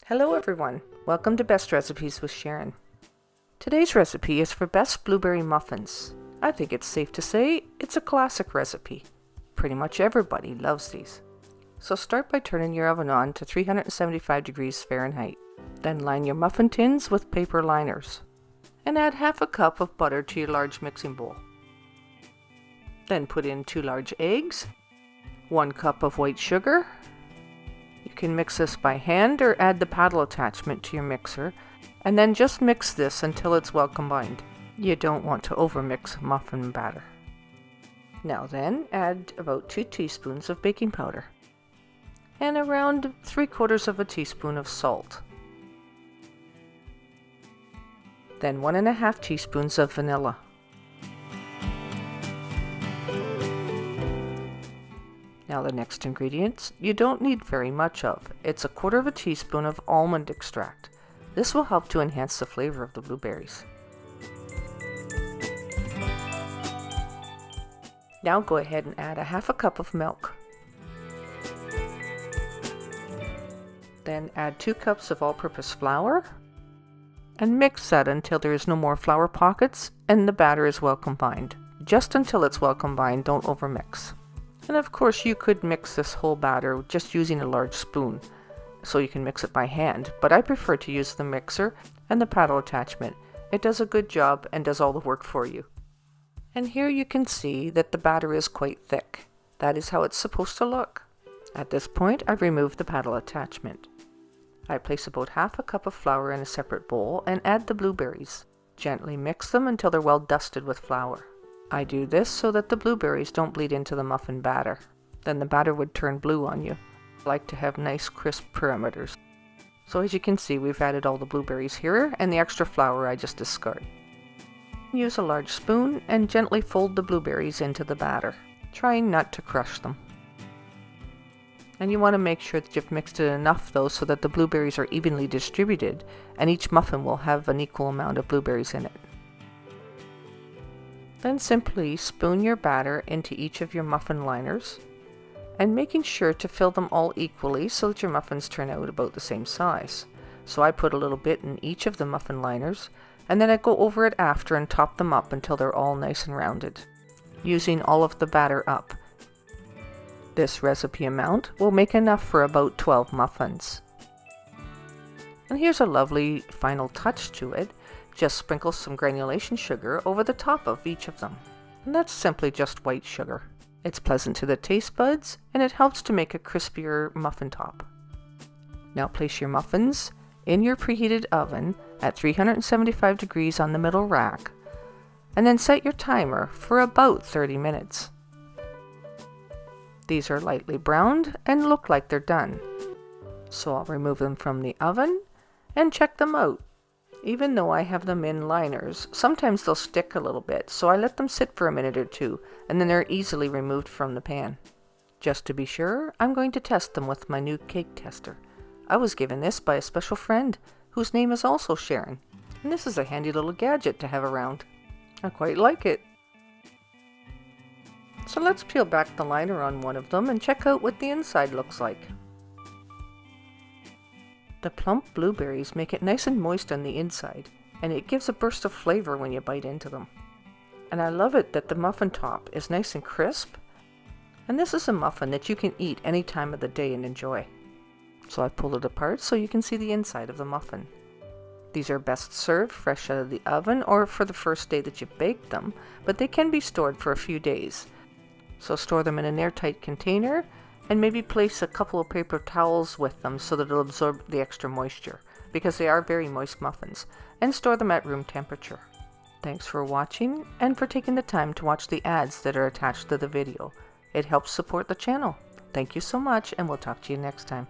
Hello everyone, welcome to Best Recipes with Sharon. Today's recipe is for best blueberry muffins. I think it's safe to say it's a classic recipe. Pretty much everybody loves these. So start by turning your oven on to 375 degrees Fahrenheit. Then line your muffin tins with paper liners. And add half a cup of butter to your large mixing bowl. Then put in 2 large eggs, 1 cup of white sugar. You can mix this by hand or add the paddle attachment to your mixer, and then just mix this until it's well combined. You don't want to overmix muffin batter. Now then, add about 2 teaspoons of baking powder and around 3/4 teaspoon of salt. Then 1½ teaspoons of vanilla. Now the next ingredients you don't need very much of. It's 1/4 teaspoon of almond extract. This will help to enhance the flavor of the blueberries. Now go ahead and add 1/2 cup of milk. Then add 2 cups of all-purpose flour and mix that until there is no more flour pockets and the batter is well combined. Just until it's well combined, don't overmix. And of course you could mix this whole batter just using a large spoon, so you can mix it by hand, but I prefer to use the mixer and the paddle attachment. It does a good job and does all the work for you. And here you can see that the batter is quite thick. That is how it's supposed to look. At this point I've removed the paddle attachment. I place about 1/2 cup of flour in a separate bowl and add the blueberries. Gently mix them until they're well dusted with flour. I do this so that the blueberries don't bleed into the muffin batter. Then the batter would turn blue on you. I like to have nice crisp perimeters. So as you can see, we've added all the blueberries here, and the extra flour I just discard. Use a large spoon and gently fold the blueberries into the batter, trying not to crush them. And you want to make sure that you've mixed it enough though so that the blueberries are evenly distributed and each muffin will have an equal amount of blueberries in it. Then simply spoon your batter into each of your muffin liners and making sure to fill them all equally so that your muffins turn out about the same size. So I put a little bit in each of the muffin liners and then I go over it after and top them up until they're all nice and rounded, using all of the batter up. This recipe amount will make enough for about 12 muffins. And here's a lovely final touch to it. Just sprinkle some granulation sugar over the top of each of them. And that's simply just white sugar. It's pleasant to the taste buds and it helps to make a crispier muffin top. Now place your muffins in your preheated oven at 375 degrees on the middle rack and then set your timer for about 30 minutes. These are lightly browned and look like they're done. So I'll remove them from the oven and check them out. Even though I have them in liners, sometimes they'll stick a little bit, so I let them sit for a minute or two, and then they're easily removed from the pan. Just to be sure, I'm going to test them with my new cake tester. I was given this by a special friend, whose name is also Sharon, and this is a handy little gadget to have around. I quite like it. So let's peel back the liner on one of them and check out what the inside looks like. The plump blueberries make it nice and moist on the inside, and it gives a burst of flavor when you bite into them. And I love it that the muffin top is nice and crisp, and this is a muffin that you can eat any time of the day and enjoy. So I pulled it apart so you can see the inside of the muffin. These are best served fresh out of the oven or for the first day that you bake them, but they can be stored for a few days. So store them in an airtight container and maybe place a couple of paper towels with them so that it'll absorb the extra moisture, because they are very moist muffins, and store them at room temperature. Thanks for watching and for taking the time to watch the ads that are attached to the video. It helps support the channel. Thank you so much, and we'll talk to you next time.